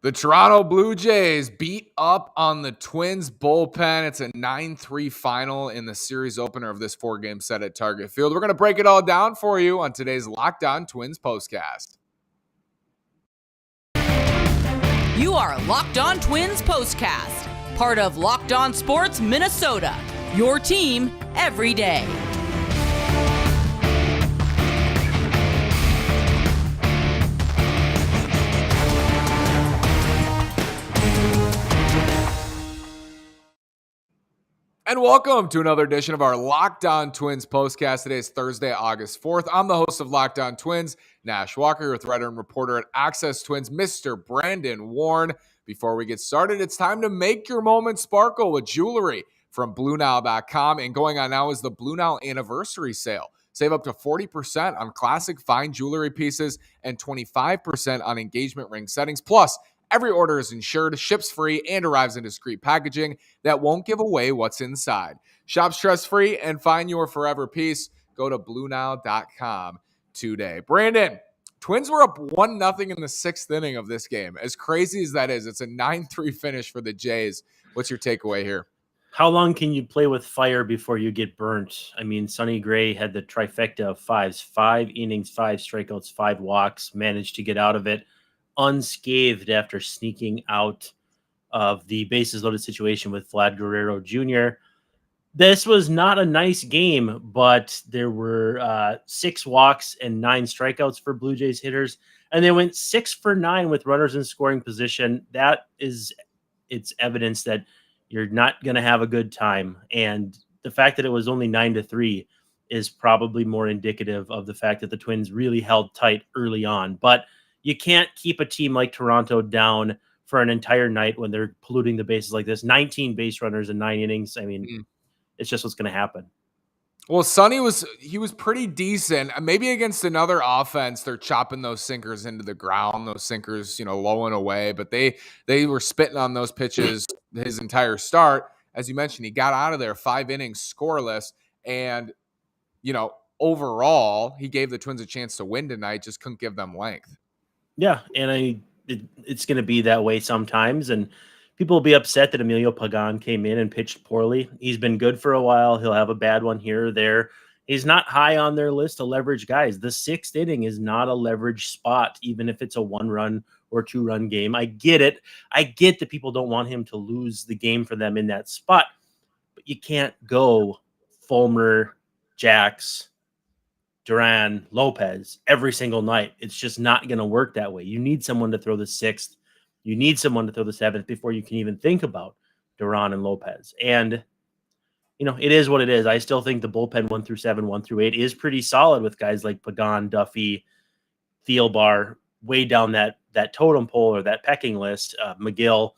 The Toronto Blue Jays beat up on the Twins bullpen. It's a 9-3 final in the series opener of this 4-game set at Target Field. We're going to break it all down for you on today's Locked On Twins postcast. You are Locked On Twins postcast, part of Locked On Sports Minnesota, your team every day. And welcome to another edition of our Locked On Twins postcast. Today is Thursday, August 4th. I'm the host of Locked On Twins, Nash Walker, with writer and reporter at Access Twins, Mr. Brandon Warren. Before we get started, it's time to make your moment sparkle with jewelry from BlueNile.com. And going on now is the Blue Nile anniversary sale. Save up to 40% on classic fine jewelry pieces and 25% on engagement ring settings. Plus, every order is insured, ships free, and arrives in discreet packaging that won't give away what's inside. Shop stress-free and find your forever piece. Go to BlueNile.com today. Brandon, Twins were up 1-0 in the sixth inning of this game. As crazy as that is, it's a 9-3 finish for the Jays. What's your takeaway here? How long can you play with fire before you get burnt? I mean, Sonny Gray had the trifecta of fives, 5 innings, 5 strikeouts, 5 walks, managed to get out of it unscathed after sneaking out of the bases loaded situation with Vlad Guerrero Jr. This was not a nice game, but there were 6 walks and 9 strikeouts for Blue Jays hitters, and they went 6 for 9 with runners in scoring position. It's evidence that you're not going to have a good time, and the fact that it was only 9-3 is probably more indicative of the fact that the Twins really held tight early on. But you can't keep a team like Toronto down for an entire night when they're polluting the bases like this. 19 base runners in 9 innings. I mean, It's just what's going to happen. Well, Sonny was pretty decent. Maybe against another offense, they're chopping those sinkers into the ground, those sinkers, low and away. But they were spitting on those pitches his entire start. As you mentioned, he got out of there 5 innings scoreless. And, overall, he gave the Twins a chance to win tonight, just couldn't give them length. Yeah, and it's going to be that way sometimes, and people will be upset that Emilio Pagan came in and pitched poorly. He's been good for a while. He'll have a bad one here or there. He's not high on their list of leverage guys. The 6th inning is not a leverage spot, even if it's a 1-run or 2-run game. I get it. I get that people don't want him to lose the game for them in that spot, but you can't go Fulmer, Jax, Duran, Lopez every single night. It's just not going to work that way. You need someone to throw the 6th. You need someone to throw the 7th before you can even think about Duran and Lopez. And, it is what it is. I still think the bullpen 1 through 7, 1 through 8 is pretty solid with guys like Pagan, Duffy, Thielbar, way down that totem pole or that pecking list. McGill,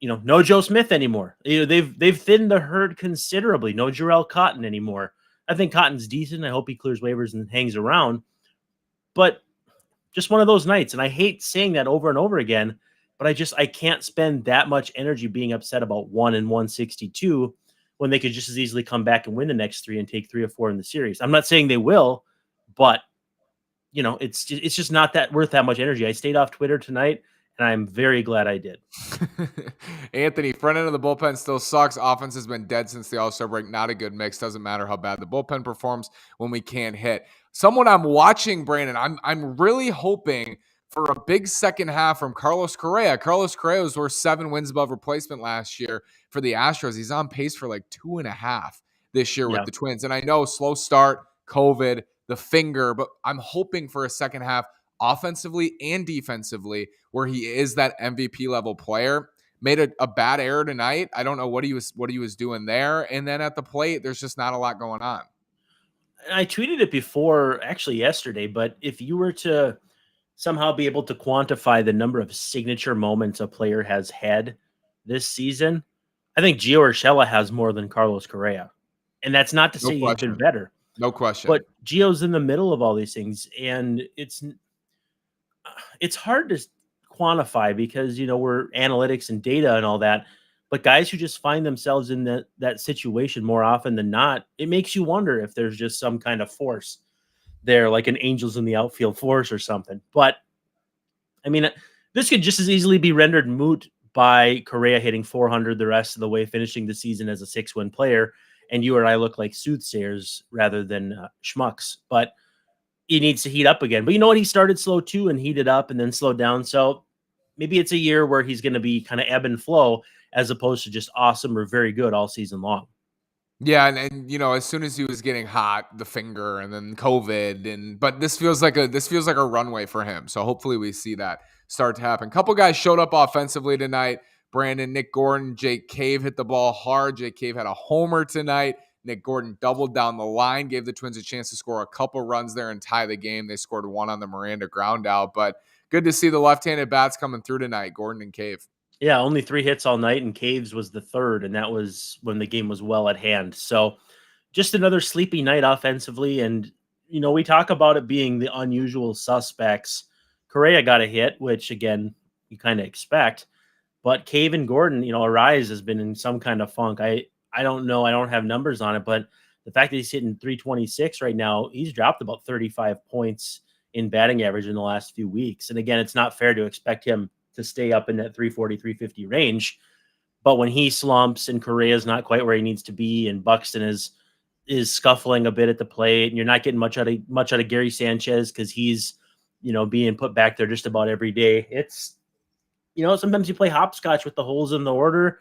no Joe Smith anymore. They've thinned the herd considerably. No Jarrell Cotton anymore. I think Cotton's decent. I hope he clears waivers and hangs around. But just one of those nights. And I hate saying that over and over again, but I can't spend that much energy being upset about 1 and 162 when they could just as easily come back and win the next 3 and take 3 or 4 in the series. I'm not saying they will, but it's just not that worth that much energy. I stayed off Twitter tonight, and I'm very glad I did. Anthony, front end of the bullpen still sucks. Offense has been dead since the All-Star break. Not a good mix. Doesn't matter how bad the bullpen performs when we can't hit. Someone I'm watching, Brandon, I'm really hoping for a big second half from Carlos Correa. Carlos Correa was worth 7 wins above replacement last year for the Astros. He's on pace for like 2.5 this year with the Twins. And I know slow start, COVID, the finger, but I'm hoping for a second half offensively and defensively where he is that MVP level player. Made a bad error tonight. I don't know what he was doing there. And then at the plate, there's just not a lot going on. I tweeted it before, actually yesterday, but if you were to somehow be able to quantify the number of signature moments a player has had this season, I think Gio Urshela has more than Carlos Correa. And that's not to say he's been better. No question. But Gio's in the middle of all these things, and it's hard to quantify because, we're analytics and data and all that. But guys who just find themselves in that situation more often than not, it makes you wonder if there's just some kind of force there, like an angels in the outfield force or something. But I mean, This could just as easily be rendered moot by Correa hitting 400 the rest of the way, finishing the season as a 6-win player, and you or I look like soothsayers rather than schmucks. But he needs to heat up again. But you know what? He started slow too and heated up and then slowed down. So maybe it's a year where he's going to be kind of ebb and flow as opposed to just awesome or very good all season long. Yeah, and as soon as he was getting hot, the finger, and then COVID, but this feels like a runway for him. So hopefully we see that start to happen. Couple guys showed up offensively tonight. Brandon, Nick Gordon, Jake Cave hit the ball hard. Jake Cave had a homer tonight. Nick Gordon doubled down the line, gave the Twins a chance to score a couple runs there and tie the game. They scored one on the Miranda ground out, but good to see the left-handed bats coming through tonight, Gordon and Cave. Yeah, only 3 hits all night, and Caves was the third, and that was when the game was well at hand. So just another sleepy night offensively, and, we talk about it being the unusual suspects. Correa got a hit, which, again, you kind of expect, but Cave and Gordon, Arise has been in some kind of funk. I don't know. I don't have numbers on it, but the fact that he's hitting 326 right now, he's dropped about 35 points in batting average in the last few weeks. And again, it's not fair to expect him to stay up in that 340, 350 range. But when he slumps and Correa is not quite where he needs to be, and Buxton is scuffling a bit at the plate, and you're not getting much out of Gary Sanchez because he's, being put back there just about every day. It's, sometimes you play hopscotch with the holes in the order,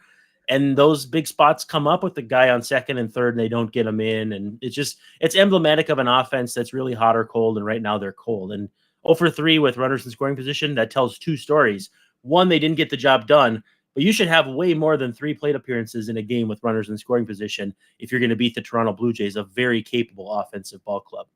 and those big spots come up with the guy on second and third, and they don't get him in. And it's emblematic of an offense that's really hot or cold, and right now they're cold. And 0 for 3 with runners in scoring position, that tells 2 stories. One, they didn't get the job done, but you should have way more than 3 plate appearances in a game with runners in scoring position if you're going to beat the Toronto Blue Jays, a very capable offensive ball club.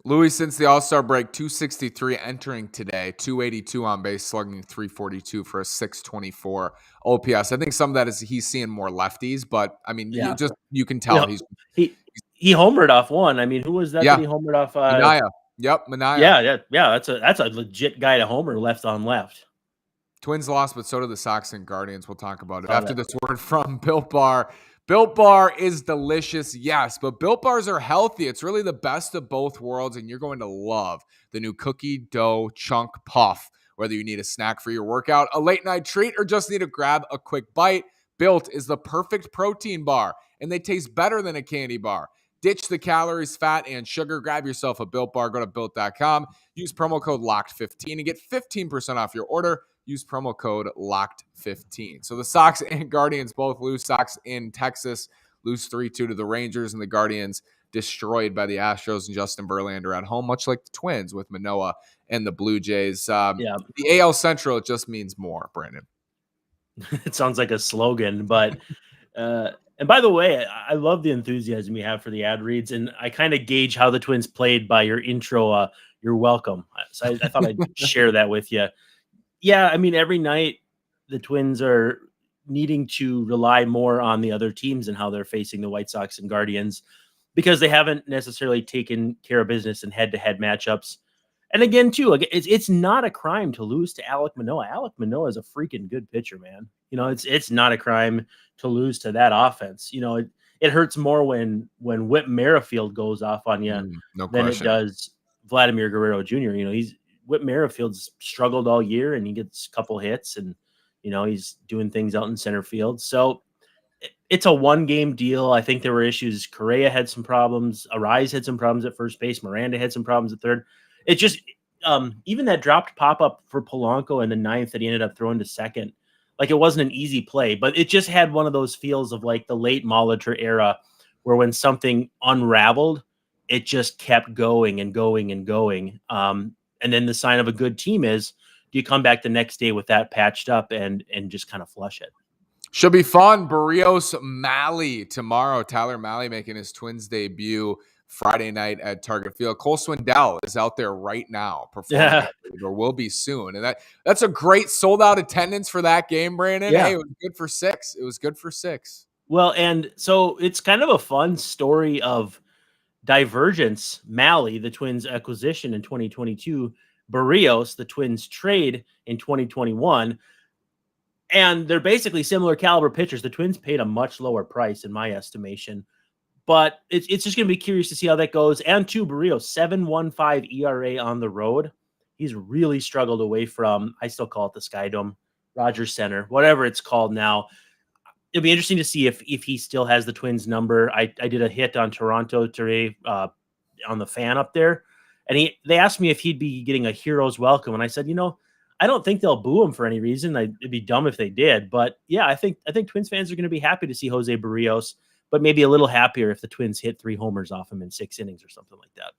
Louis, since the All-Star break, 263 entering today, 282 on base, slugging 342 for a 624 OPS. I think some of that is he's seeing more lefties, but I mean, you can tell he homered off one. I mean, who was that? Yeah. That he homered off? Manoah. Yep, Manoah. Yeah. That's a legit guy to homer left on left. Twins lost, but so did the Sox and Guardians. We'll talk about it after this word from Built Bar. Built Bar is delicious, yes, but Built Bars are healthy. It's really the best of both worlds, and you're going to love the new cookie dough chunk puff. Whether you need a snack for your workout, a late night treat, or just need to grab a quick bite, Built is the perfect protein bar, and they taste better than a candy bar. Ditch the calories, fat, and sugar. Grab yourself a Built Bar. Go to Built.com. Use promo code LOCKED15 and get 15% off your order. Use promo code LOCKED15. So the Sox and Guardians both lose. Sox in Texas lose 3-2 to the Rangers, and the Guardians destroyed by the Astros and Justin Verlander at home, much like the Twins with Manoah and the Blue Jays. The AL Central, it just means more, Brandon. It sounds like a slogan, but and by the way, I love the enthusiasm you have for the ad reads, and I kind of gauge how the Twins played by your intro. You're welcome. So I thought I'd share that with you. Yeah, I mean, every night the Twins are needing to rely more on the other teams and how they're facing the White Sox and Guardians because they haven't necessarily taken care of business in head-to-head matchups. And again, too, it's not a crime to lose to Alek Manoah. Alek Manoah is a freaking good pitcher, man. It's not a crime to lose to that offense. It hurts more when Whit Merrifield goes off on you than it does Vladimir Guerrero Jr. Whit Merrifield's struggled all year, and he gets a couple hits, and he's doing things out in center field. So it's a 1-game deal. I think there were issues. Correa had some problems. Arise had some problems at first base. Miranda had some problems at third. It just even that dropped pop-up for Polanco in the 9th that he ended up throwing to second, like it wasn't an easy play, but it just had one of those feels of like the late Molitor era where when something unraveled, it just kept going and going and going. And then the sign of a good team is, do you come back the next day with that patched up and just kind of flush it? Should be fun. Barrios Malley tomorrow. Tyler Malley making his Twins debut Friday night at Target Field. Cole Swindell is out there right now performing, or will be soon. And that's a great sold-out attendance for that game, Brandon. Yeah. Hey, it was good for 6. It was good for 6. Well, and so it's kind of a fun story of divergence. Malley, the Twins acquisition in 2022, Barrios, the Twins trade in 2021, and they're basically similar caliber pitchers. The Twins paid a much lower price in my estimation, but it's just going to be curious to see how that goes. And two, Barrios, 7.15 ERA on the road. He's really struggled away from, I still call it the Sky Dome, Rogers Center, whatever it's called now. It'll be interesting to see if he still has the Twins number. I did a hit on Toronto today on the fan up there, and they asked me if he'd be getting a hero's welcome, and I said, I don't think they'll boo him for any reason. It'd be dumb if they did, but yeah, I think Twins fans are going to be happy to see Jose Barrios, but maybe a little happier if the Twins hit 3 homers off him in 6 innings or something like that.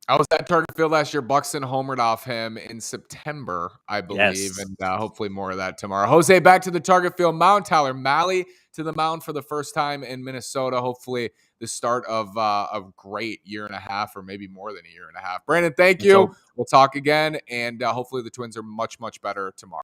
I was at Target Field last year. Buxton homered off him in September, I believe, Yes. and hopefully more of that tomorrow. Jose back to the Target Field mound. Tyler Mahle to the mound for the first time in Minnesota. Hopefully the start of a great year and a half, or maybe more than a year and a half. Brandon, thank you. We'll talk again, and hopefully the Twins are much, much better tomorrow.